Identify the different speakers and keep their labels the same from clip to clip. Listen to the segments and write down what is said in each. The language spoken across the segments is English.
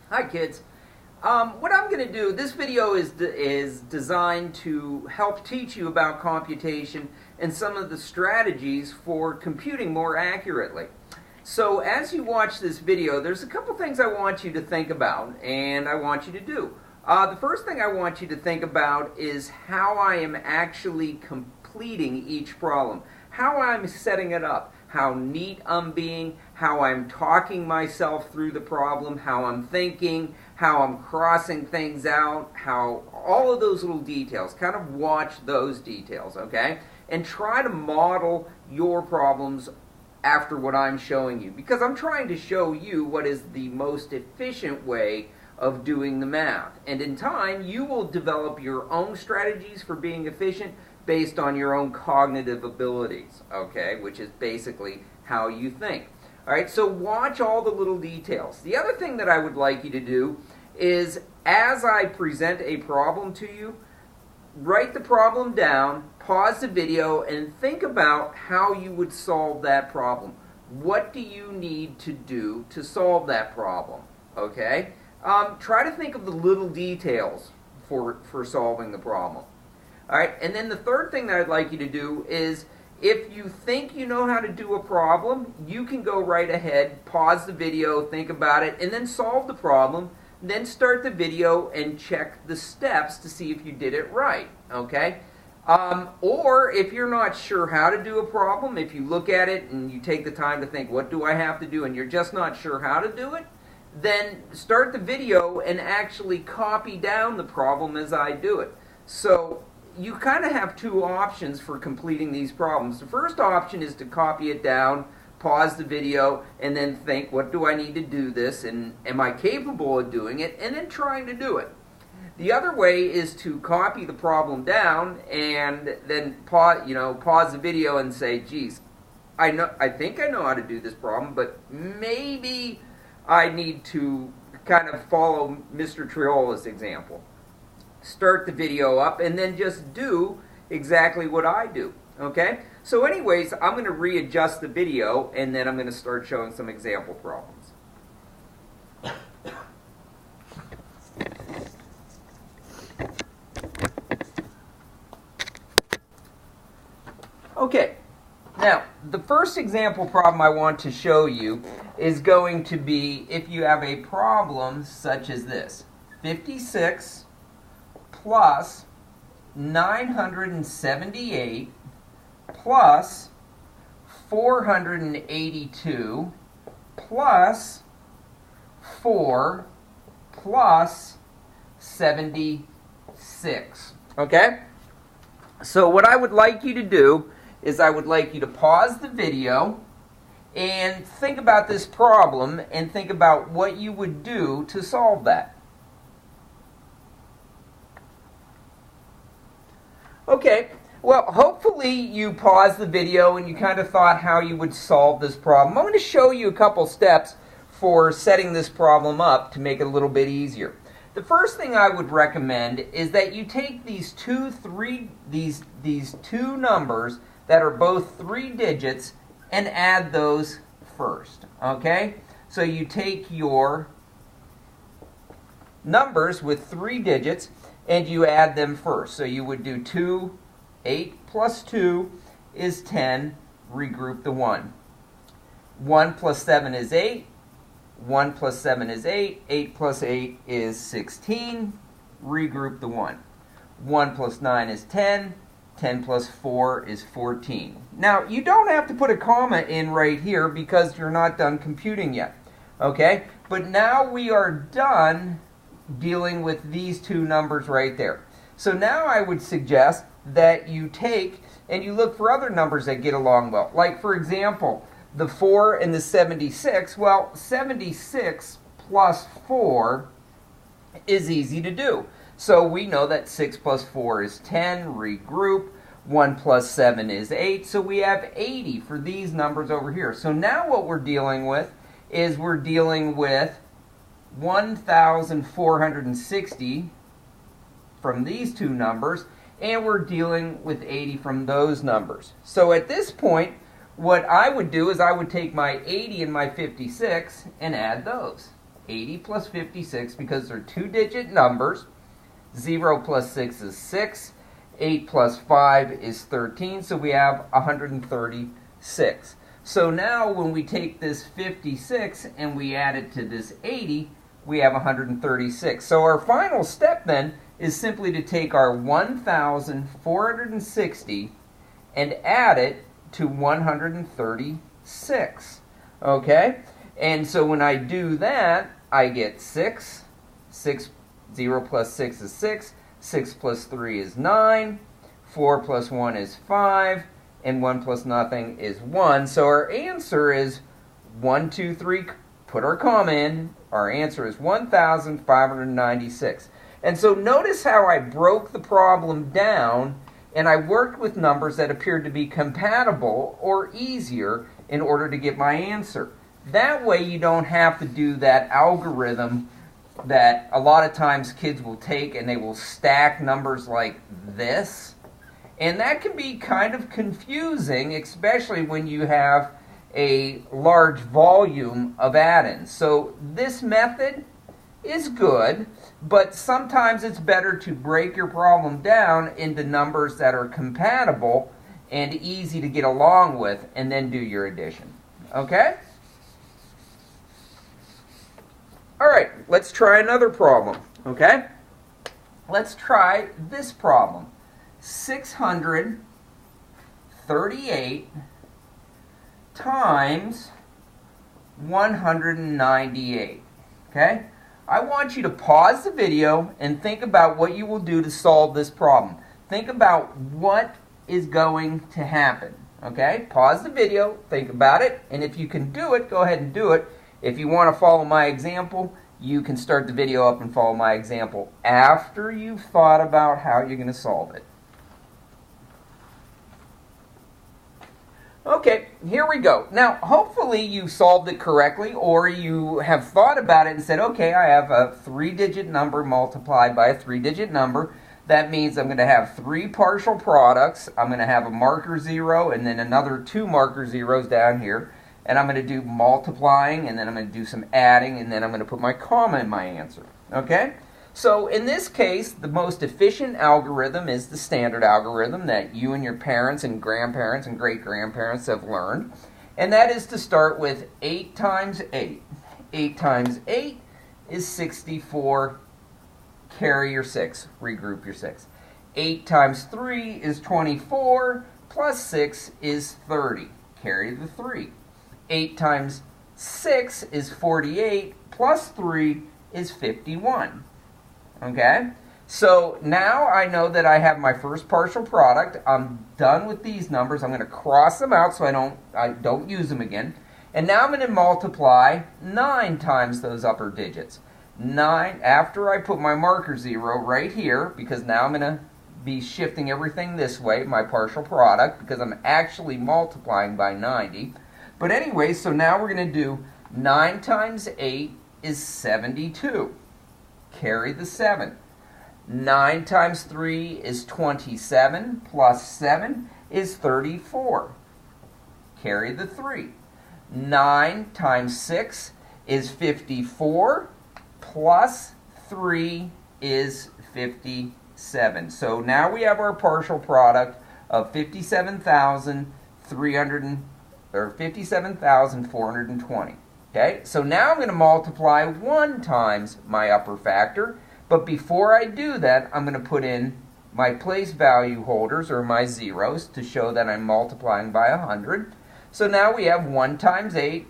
Speaker 1: Hi kids. What I'm going to do, this video is designed to help teach you about computation and some of the strategies for computing more accurately. So as you watch this video, there's a couple things I want you to think about and I want you to do. The first thing I want you to think about is how I am actually completing each problem, how I'm setting it up, how neat I'm being, how I'm talking myself through the problem, how I'm thinking, how I'm crossing things out, how all of those little details, kind of watch those details, okay? And try to model your problems after what I'm showing you, because I'm trying to show you what is the most efficient way of doing the math. And in time, you will develop your own strategies for being efficient based on your own cognitive abilities, okay, which is basically how you think. All right, so watch all the little details. The other thing that I would like you to do is, as I present a problem to you, write the problem down, pause the video, and think about how you would solve that problem. What do you need to do to solve that problem, okay? Try to think of the little details for solving the problem. All right, and then the third thing that I'd like you to do is, if you think you know how to do a problem, you can go right ahead, pause the video, think about it, and then solve the problem. Then start the video and check the steps to see if you did it right, okay? Or if you're not sure how to do a problem, if you look at it and you take the time to think, what do I have to do, and you're just not sure how to do it, then start the video and actually copy down the problem as I do it. So you kind of have two options for completing these problems. The first option is to copy it down, pause the video, and then think, what do I need to do this, and am I capable of doing it, and then trying to do it. The other way is to copy the problem down and then pause the video and say, geez, I think I know how to do this problem, but maybe I need to kind of follow Mr. Triola's example. Start the video up and then just do exactly what I do, okay? So anyways, I'm going to readjust the video and then I'm going to start showing some example problems. Okay, now the first example problem I want to show you is going to be if you have a problem such as this: 56 plus 978 plus 482 plus 4 plus 76. Okay? So what I would like you to do is I would like you to pause the video and think about this problem and think about what you would do to solve that. Okay, well, hopefully you paused the video and you kind of thought how you would solve this problem. I'm going to show you a couple steps for setting this problem up to make it a little bit easier. The first thing I would recommend is that you take these two numbers that are both 3 digits and add those first, okay? So you take your numbers with 3 digits and you add them first. So you would do 2, 8 plus 2 is 10, regroup the 1. 1 plus 7 is 8, 1 plus 7 is 8, 8 plus 8 is 16, regroup the 1. 1 plus 9 is 10, 10 plus 4 is 14. Now, you don't have to put a comma in right here because you're not done computing yet, okay? But now we are done dealing with these two numbers right there. So now I would suggest that you take and you look for other numbers that get along well. Like, for example, the 4 and the 76. Well, 76 plus 4 is easy to do. So we know that 6 plus 4 is 10, regroup. 1 plus 7 is 8, so we have 80 for these numbers over here. So now what we're dealing with is we're dealing with 1,460 from these two numbers, and we're dealing with 80 from those numbers. So at this point, what I would do is I would take my 80 and my 56 and add those. 80 plus 56, because they're two-digit numbers. 0 plus 6 is 6. 8 plus 5 is 13, so we have 136. So now when we take this 56 and we add it to this 80, we have 136. So our final step then is simply to take our 1,460 and add it to 136. Okay? And so when I do that, I get 6. 0 plus 6 is 6. 6 plus 3 is 9. 4 plus 1 is 5. And 1 plus nothing is 1. So our answer is 1, 2, 3. Put our comma in. Our answer is 1,596. And so notice how I broke the problem down, and I worked with numbers that appeared to be compatible or easier in order to get my answer. That way you don't have to do that algorithm that a lot of times kids will take and they will stack numbers like this. And that can be kind of confusing, especially when you have a large volume of add-ins. So this method is good, but sometimes it's better to break your problem down into numbers that are compatible and easy to get along with, and then do your addition. Okay? All right, let's try another problem. Okay? Let's try this problem. 638 times 198. Okay? I want you to pause the video and think about what you will do to solve this problem. Think about what is going to happen. Okay? Pause the video, think about it, and if you can do it, go ahead and do it. If you want to follow my example, you can start the video up and follow my example after you've thought about how you're going to solve it. Okay, here we go. Now, hopefully you solved it correctly, or you have thought about it and said, okay, I have a three-digit number multiplied by a three-digit number. That means I'm going to have three partial products. I'm going to have a marker 0 and then another 2 marker zeros down here. And I'm going to do multiplying, and then I'm going to do some adding, and then I'm going to put my comma in my answer. Okay? So in this case, the most efficient algorithm is the standard algorithm that you and your parents and grandparents and great-grandparents have learned. And that is to start with 8 times 8. 8 times 8 is 64. Carry your 6. Regroup your 6. 8 times 3 is 24. Plus 6 is 30. Carry the 3. 8 times 6 is 48. Plus 3 is 51. Okay? So now I know that I have my first partial product. I'm done with these numbers. I'm going to cross them out so I don't use them again. And now I'm going to multiply 9 times those upper digits. 9, after I put my marker 0 right here, because now I'm going to be shifting everything this way, my partial product, because I'm actually multiplying by 90. But anyway, so now we're going to do 9 times 8 is 72. Carry the 7. 9 times 3 is 27, plus 7 is 34. Carry the 3. 9 times 6 is 54, plus 3 is 57. So now we have our partial product of 57,420. Okay, so now I'm going to multiply 1 times my upper factor, but before I do that, I'm going to put in my place value holders, or my zeros, to show that I'm multiplying by 100. So now we have 1 times 8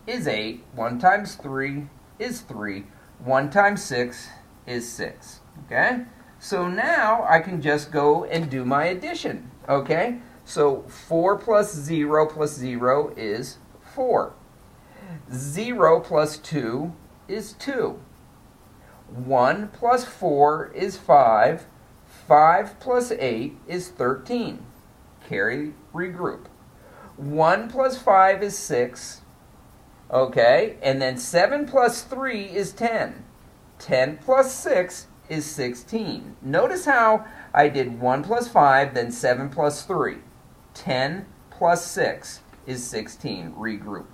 Speaker 1: is 8, 1 times 3 is 3, 1 times 6 is 6. Okay, so now I can just go and do my addition. Okay, so 4 plus 0 is 4. 0 plus 2 is 2. 1 plus 4 is 5. 5 plus 8 is 13. Carry, regroup. 1 plus 5 is 6. Okay, and then 7 plus 3 is 10. 10 plus 6 is 16. Notice how I did 1 plus 5, then 7 plus 3. 10 plus 6 is 16. Regroup.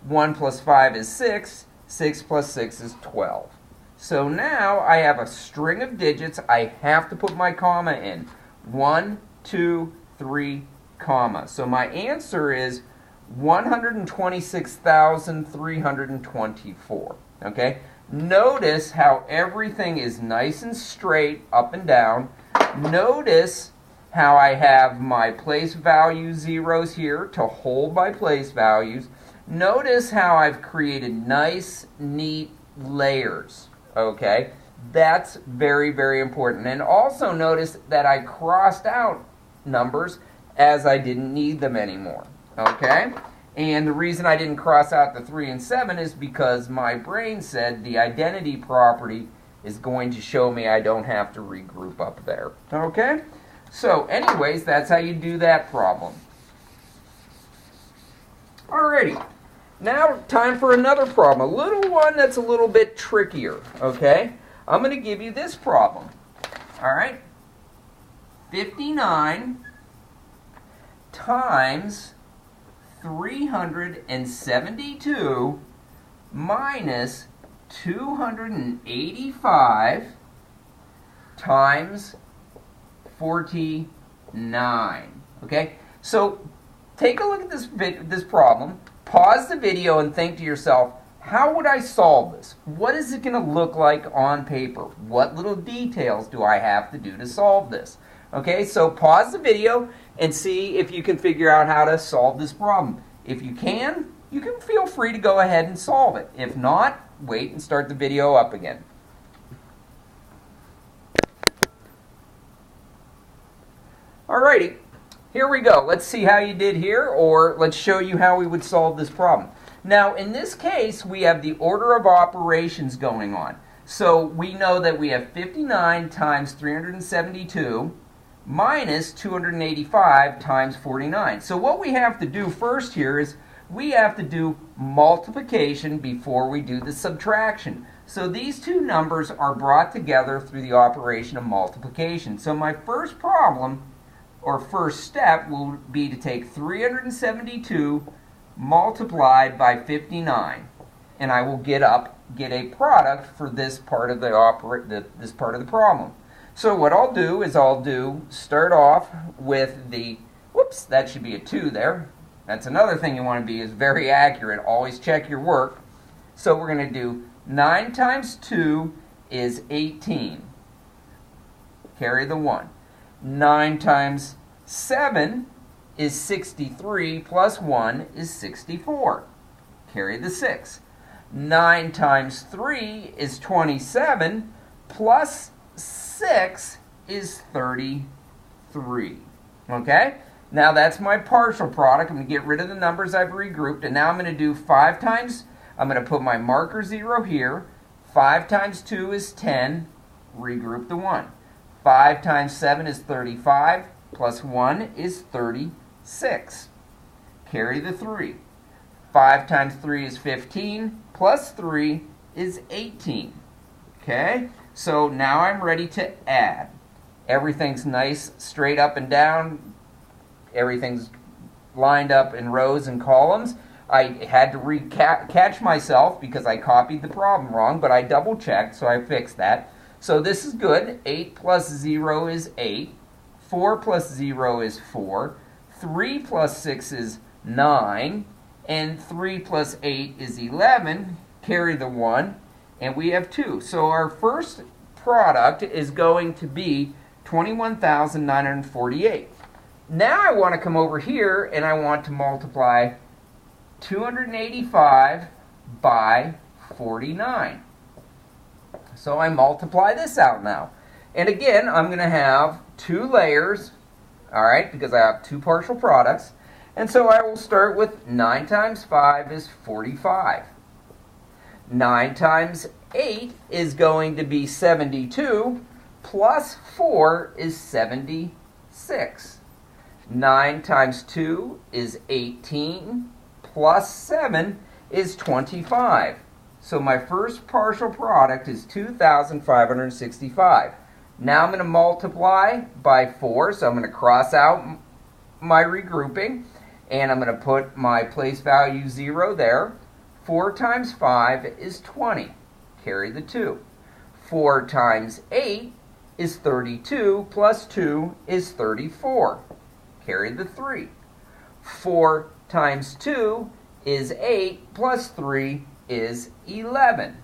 Speaker 1: 1 plus 5 is 6. 6 plus 6 is 12. So now I have a string of digits. I have to put my comma in. 1, 2, 3, comma. So my answer is 126,324. Okay? Notice how everything is nice and straight up and down. Notice how I have my place value zeros here to hold my place values. Notice how I've created nice, neat layers. Okay? That's very, very important. And also notice that I crossed out numbers as I didn't need them anymore. Okay? And the reason I didn't cross out the 3 and 7 is because my brain said the identity property is going to show me I don't have to regroup up there. Okay? So anyways, that's how you do that problem. Alrighty. Now time for another problem. A little one that's a little bit trickier. Okay? I'm going to give you this problem. Alright? 59 times 372 minus 285 times 49. Okay? So take a look at this problem. Pause the video and think to yourself, how would I solve this? What is it going to look like on paper? What little details do I have to do to solve this? Okay, so pause the video and see if you can figure out how to solve this problem. If you can feel free to go ahead and solve it. If not, wait and start the video up again. Alrighty, here we go. Let's see how you did here, or let's show you how we would solve this problem. Now, in this case, we have the order of operations going on. So we know that we have 59 times 372 minus 285 times 49. So what we have to do first here is we have to do multiplication before we do the subtraction. So these two numbers are brought together through the operation of multiplication. So my first problem, or first step, will be to take 372 multiplied by 59, and I will get a product for this part of this part of the problem. So what I'll do is start off with the, whoops, that should be a 2 there. That's another thing you want to be, is very accurate. Always check your work. So we're going to do 9 times 2 is 18. Carry the 1. 9 times 7 is 63 plus 1 is 64. Carry the 6. 9 times 3 is 27 plus 6 is 33. Okay? Now that's my partial product. I'm going to get rid of the numbers I've regrouped, and now I'm going to do 5 times, I'm going to put my marker 0 here. 5 times 2 is 10. Regroup the 1. 5 times 7 is 35, plus 1 is 36. Carry the 3. 5 times 3 is 15, plus 3 is 18. Okay? So now I'm ready to add. Everything's nice, straight up and down. Everything's lined up in rows and columns. I had to catch myself because I copied the problem wrong, but I double-checked, so I fixed that. So this is good. 8 plus 0 is 8. 4 plus 0 is 4. 3 plus 6 is 9. And 3 plus 8 is 11. Carry the 1. And we have 2. So our first product is going to be 21,948. Now I want to come over here and I want to multiply 285 by 49. So I multiply this out now. And again, I'm going to have 2 layers, all right, because I have 2 partial products. And so I will start with 9 times 5 is 45. 9 times 8 is going to be 72, plus 4 is 76. 9 times 2 is 18, plus 7 is 25. So my first partial product is 2,565. Now I'm going to multiply by 4, so I'm going to cross out my regrouping, and I'm going to put my place value 0 there. 4 times 5 is 20. Carry the 2. 4 times 8 is 32, plus 2 is 34. Carry the 3. 4 times 2 is 8, plus 3 is 11.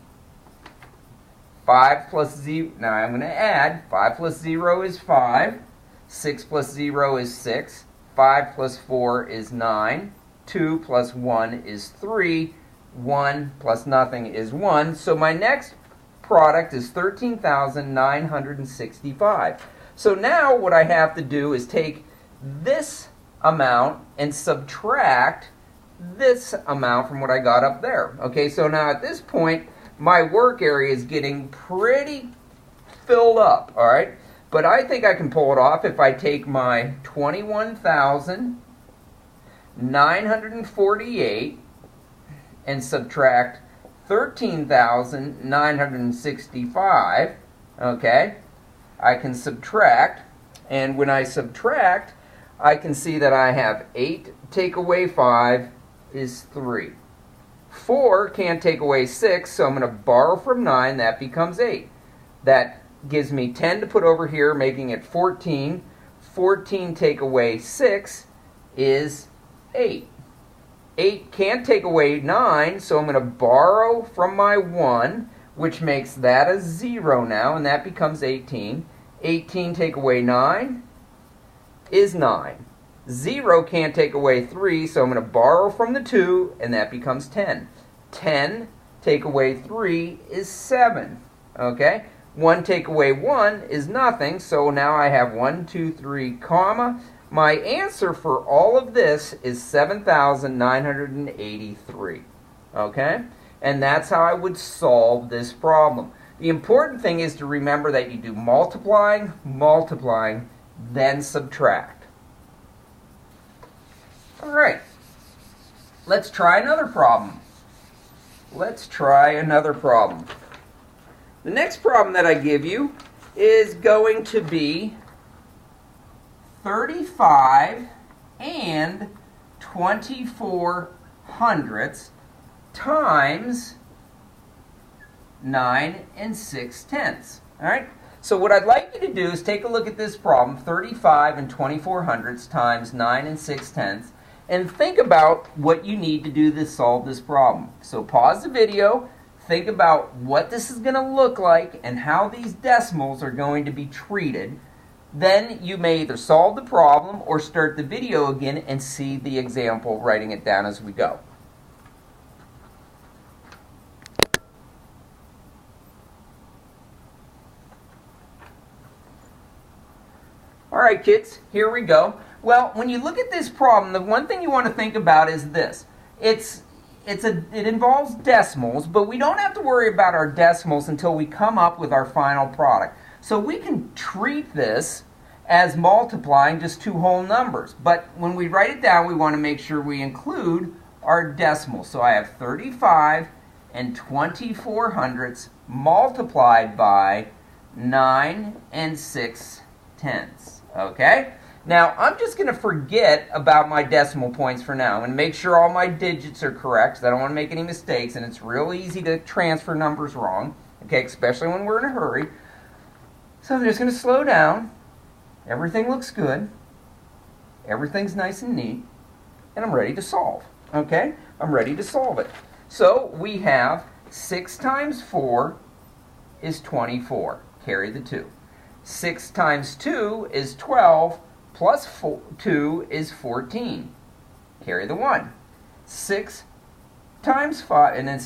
Speaker 1: 5 plus 0, now I'm going to add, 5 plus 0 is 5, 6 plus 0 is 6, 5 plus 4 is 9, 2 plus 1 is 3, 1 plus nothing is 1. So my next product is 13,965. So now what I have to do is take this amount and subtract this amount from what I got up there. Okay, so now at this point, my work area is getting pretty filled up, all right? But I think I can pull it off if I take my 21,948 and subtract 13,965, okay? I can subtract, and when I subtract, I can see that I have 8 take away 5 is 3. 4 can't take away 6, so I'm going to borrow from 9. That becomes 8. That gives me 10 to put over here, making it 14. 14 take away 6 is 8. 8 can't take away 9, so I'm going to borrow from my 1, which makes that a 0 now, and that becomes 18. 18 take away 9 is 9. 0 can't take away 3, so I'm going to borrow from the 2, and that becomes 10. 10 take away 3 is 7. Okay? 1 take away 1 is nothing, so now I have 1, 2, 3, comma. My answer for all of this is 7,983. Okay? And that's how I would solve this problem. The important thing is to remember that you do multiplying, multiplying, then subtract. All right, let's try another problem. Let's try another problem. The next problem that I give you is going to be 35 and 24 hundredths times 9 and 6 tenths. All right? So what I'd like you to do is take a look at this problem, 35 and 24 hundredths times 9 and 6 tenths, and think about what you need to do to solve this problem. So pause the video, think about what this is going to look like and how these decimals are going to be treated. Then you may either solve the problem or start the video again and see the example, writing it down as we go. All right, kids, here we go. Well, when you look at this problem, the one thing you want to think about is this. It involves decimals, but we don't have to worry about our decimals until we come up with our final product. So we can treat this as multiplying just two whole numbers. But when we write it down, we want to make sure we include our decimals. So I have 35 and 24 hundredths multiplied by 9 and 6 tenths. Okay? Now, I'm just going to forget about my decimal points for now. I'm going to make sure all my digits are correct, because I don't want to make any mistakes, and it's real easy to transfer numbers wrong, okay, especially when we're in a hurry. So I'm just going to slow down. Everything looks good. Everything's nice and neat, and I'm ready to solve, okay? I'm ready to solve it. So we have 6 times 4 is 24. Carry the 2. 6 times 2 is 12. Plus 2 is 14. Carry the 1. 6 times 5, and then,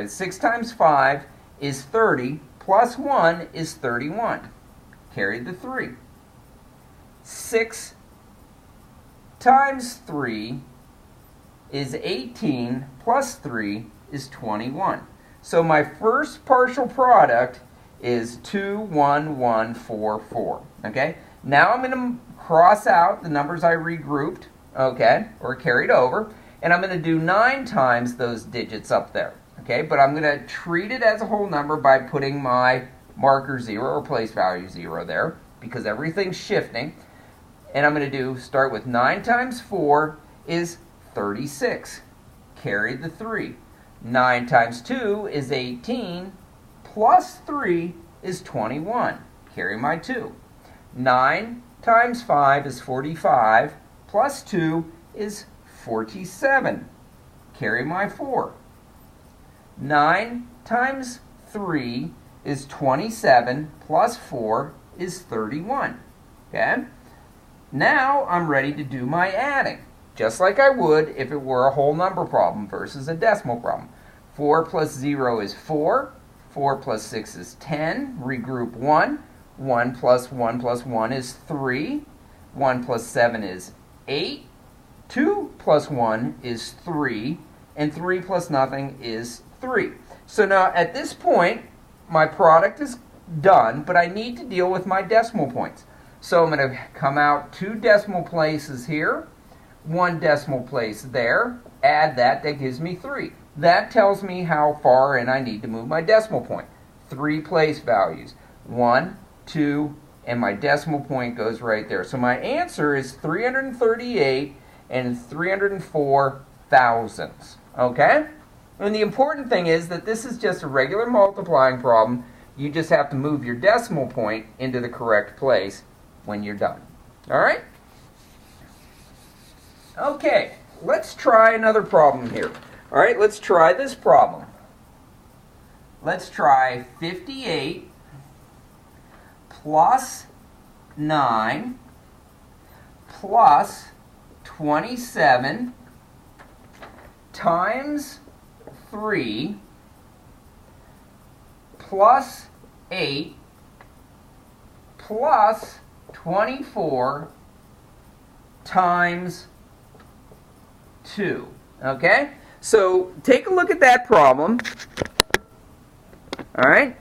Speaker 1: 6 times 5 is 30. Plus 1 is 31. Carry the 3. 6 times 3 is 18. Plus 3 is 21. So my first partial product is 21144. Okay? Now I'm going to cross out the numbers I regrouped, okay, or carried over, and I'm going to do 9 times those digits up there, okay? But I'm going to treat it as a whole number by putting my marker 0 or place value 0 there, because everything's shifting. And I'm going to start with 9 times 4 is 36. Carry the 3. 9 times 2 is 18, plus 3 is 21. Carry my 2. 9 times 5 is 45, plus 2 is 47. Carry my 4. 9 times 3 is 27, plus 4 is 31. Okay? Now I'm ready to do my adding, just like I would if it were a whole number problem versus a decimal problem. 4 plus 0 is 4. 4 plus 6 is 10. Regroup 1. 1 plus 1 plus 1 is 3. 1 plus 7 is 8. 2 plus 1 is 3. And 3 plus nothing is 3. So now at this point, my product is done, but I need to deal with my decimal points. So I'm going to come out 2 decimal places here, 1 decimal place there, add that, that gives me 3. That tells me how far in I need to move my decimal point. 3 place values, 1, 2, and my decimal point goes right there. So my answer is 338 and 304 thousandths. Okay? And the important thing is that this is just a regular multiplying problem. You just have to move your decimal point into the correct place when you're done. All right? Okay, let's try another problem here. All right, let's try this problem. Let's try 58 plus 9 plus 27 times 3 plus 8 plus 24 times 2. Okay? So take a look at that problem. All right?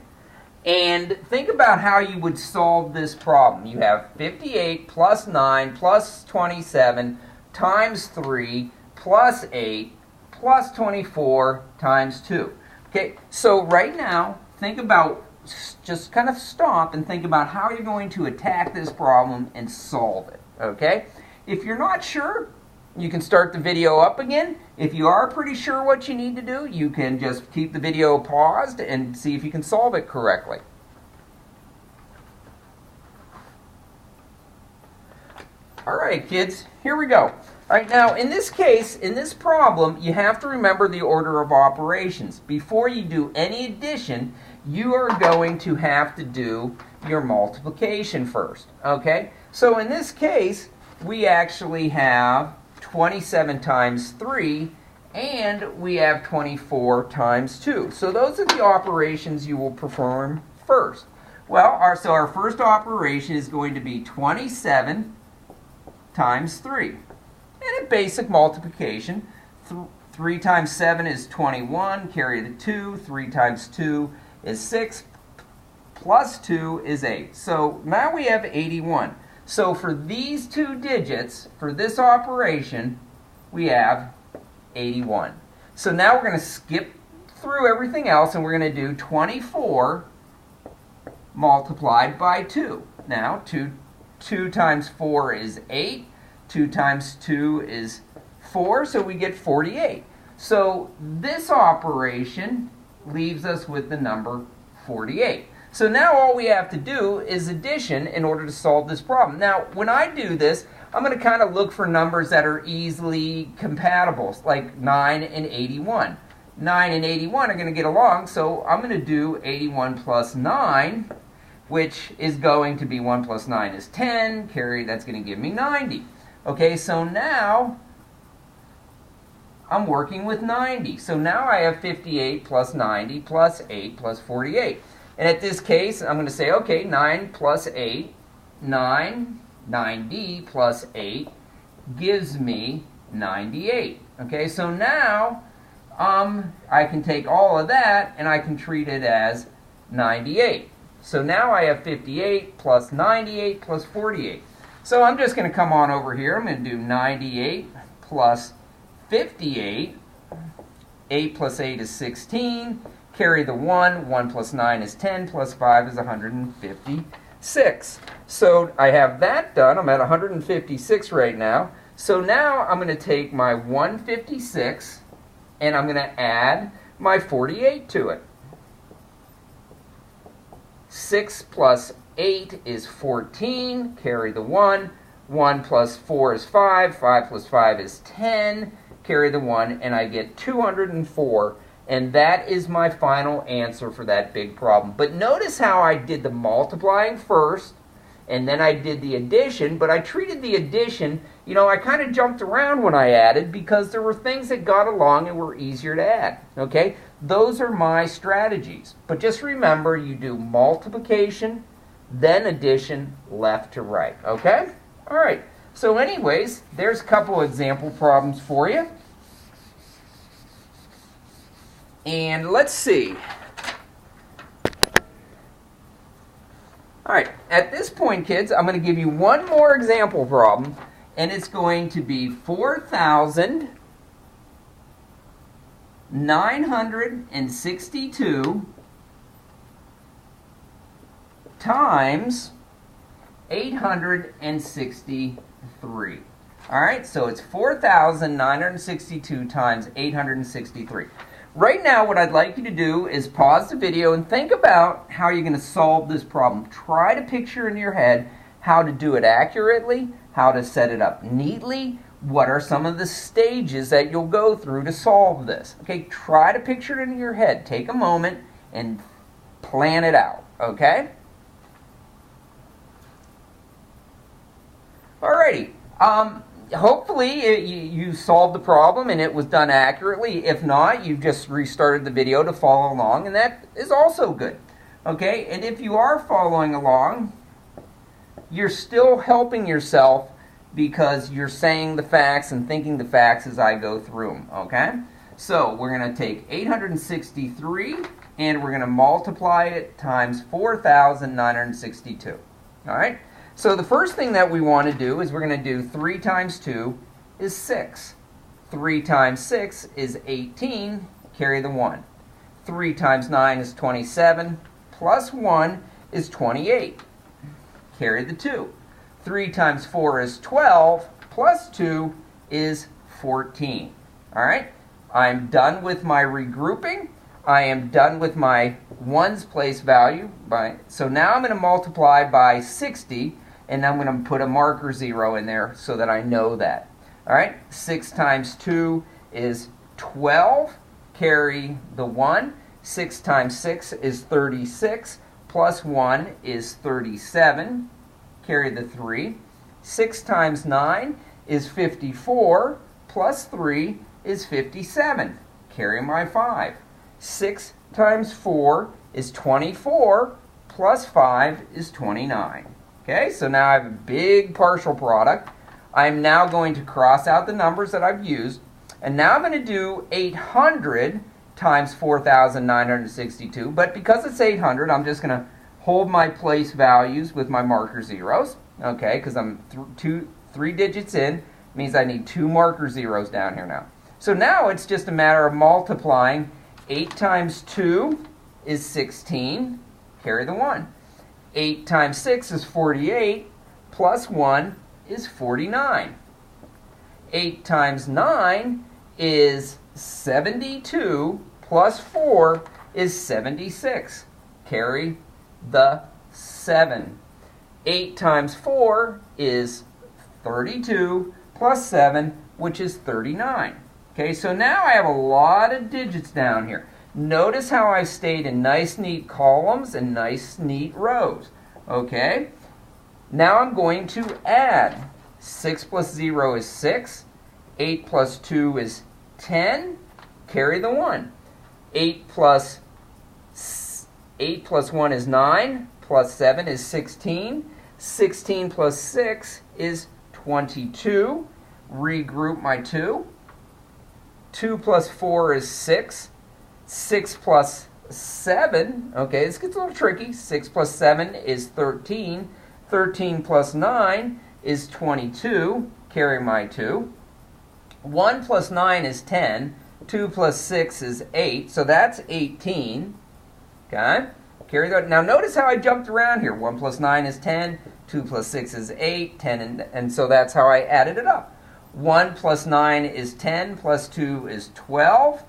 Speaker 1: And think about how you would solve this problem. You have 58 plus 9 plus 27 times 3 plus 8 plus 24 times 2. Okay, so right now, think about, just kind of stop and think about how you're going to attack this problem and solve it. Okay? If you're not sure, you can start the video up again. If you are pretty sure what you need to do, you can just keep the video paused and see if you can solve it correctly. All right, kids, here we go. All right, now in this case, in this problem, you have to remember the order of operations. Before you do any addition, you are going to have to do your multiplication first. Okay? So in this case, we actually have 27 times 3, and we have 24 times 2. So those are the operations you will perform first. Well, our first operation is going to be 27 times 3. And a basic multiplication, 3 times 7 is 21, carry the 2, 3 times 2 is 6, plus 2 is 8. So now we have 81. So for these 2 digits, for this operation, we have 81. So now we're going to skip through everything else, and we're going to do 24 multiplied by 2. Now, 2 times 4 is 8. 2 times 2 is 4, so we get 48. So this operation leaves us with the number 48. So now all we have to do is addition in order to solve this problem. Now, when I do this, I'm going to kind of look for numbers that are easily compatible, like 9 and 81. 9 and 81 are going to get along, so I'm going to do 81 plus 9, which is going to be 1 plus 9 is 10. Carry, that's going to give me 90. Okay, so now I'm working with 90. So now I have 58 plus 90 plus 8 plus 48. And at this case, I'm going to say, okay, 9 plus 8, 90 plus 8 gives me 98. Okay, so now I can take all of that and I can treat it as 98. So now I have 58 plus 98 plus 48. So I'm just going to come on over here. I'm going to do 98 plus 58. 8 plus 8 is 16. Carry the 1. 1 plus 9 is 10. Plus 5 is 156. So I have that done. I'm at 156 right now. So now I'm going to take my 156 and I'm going to add my 48 to it. 6 plus 8 is 14, carry the 1. 1 plus 4 is 5, 5 plus 5 is 10, carry the 1, and I get 204, and that is my final answer for that big problem. But notice how I did the multiplying first, and then I did the addition, but I treated the addition, you know, I kind of jumped around when I added because there were things that got along and were easier to add, okay? Those are my strategies. But just remember, you do multiplication, then addition, left to right, okay? All right, so anyways, there's a couple example problems for you. And let's see. All right, at this point, kids, I'm going to give you one more example problem, and it's going to be 4,962 times 863. All right, so it's 4,962 times 863. Right now, what I'd like you to do is pause the video and think about how you're going to solve this problem. Try to picture in your head how to do it accurately, how to set it up neatly, what are some of the stages that you'll go through to solve this. Okay, try to picture it in your head. Take a moment and plan it out, okay? Alrighty, hopefully you solved the problem and it was done accurately. If not, you just restarted the video to follow along, and that is also good. Okay, and if you are following along, you're still helping yourself because you're saying the facts and thinking the facts as I go through them. Okay, so we're going to take 863 and we're going to multiply it times 4,962. All right. So the first thing that we want to do is we're going to do 3 times 2 is 6. 3 times 6 is 18, carry the 1. 3 times 9 is 27, plus 1 is 28, carry the 2. 3 times 4 is 12, plus 2 is 14. All right, I'm done with my regrouping. I am done with my ones place value. So now I'm going to multiply by 60. And I'm going to put a marker 0 in there so that I know that. All right, 6 times 2 is 12, carry the 1. 6 times 6 is 36, plus 1 is 37, carry the 3. 6 times 9 is 54, plus 3 is 57, carry my 5. 6 times 4 is 24, plus 5 is 29. Okay, so now I have a big partial product. I'm now going to cross out the numbers that I've used, and now I'm going to do 800 times 4,962, but because it's 800, I'm just going to hold my place values with my marker zeros, okay, because I'm 3 digits in, means I need 2 marker zeros down here now. So now it's just a matter of multiplying. 8 times 2 is 16, carry the 1. 8 times 6 is 48, plus 1 is 49. 8 times 9 is 72, plus 4 is 76. Carry the 7. 8 times 4 is 32, plus 7, which is 39. Okay, so now I have a lot of digits down here. Notice how I stayed in nice, neat columns and nice, neat rows. Okay? Now I'm going to add. 6 plus 0 is 6. 8 plus 2 is 10. Carry the 1. 8 plus 1 is 9. Plus 7 is 16. 16 plus 6 is 22. Regroup my 2. 2 plus 4 is 6. 6 plus 7, okay, this gets a little tricky. 6 plus 7 is 13. 13 plus 9 is 22. Carry my 2. 1 plus 9 is 10. 2 plus 6 is 8, so that's 18. Okay? Carry that. Now notice how I jumped around here. 1 plus 9 is 10. 2 plus 6 is 8. 10, and so that's how I added it up. 1 plus 9 is 10, plus 2 is 12.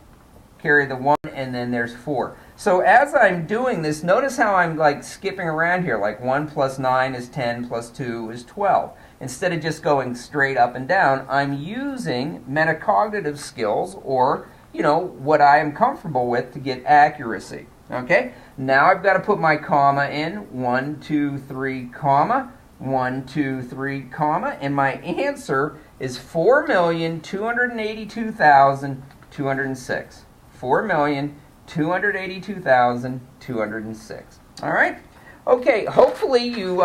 Speaker 1: carry the 1, and then there's 4. So as I'm doing this, notice how I'm like skipping around here, like 1 plus 9 is 10 plus 2 is 12. Instead of just going straight up and down, I'm using metacognitive skills, or, you know, what I am comfortable with to get accuracy. Okay? Now I've got to put my comma in, 1, 2, 3, comma, 1, 2, 3, comma, and my answer is 4,282,206. 4,282,206. All right? Okay, hopefully you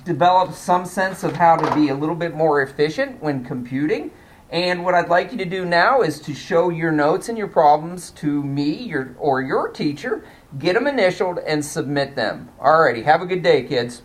Speaker 1: developed some sense of how to be a little bit more efficient when computing. And what I'd like you to do now is to show your notes and your problems to me or your teacher, get them initialed, and submit them. Alrighty, have a good day, kids.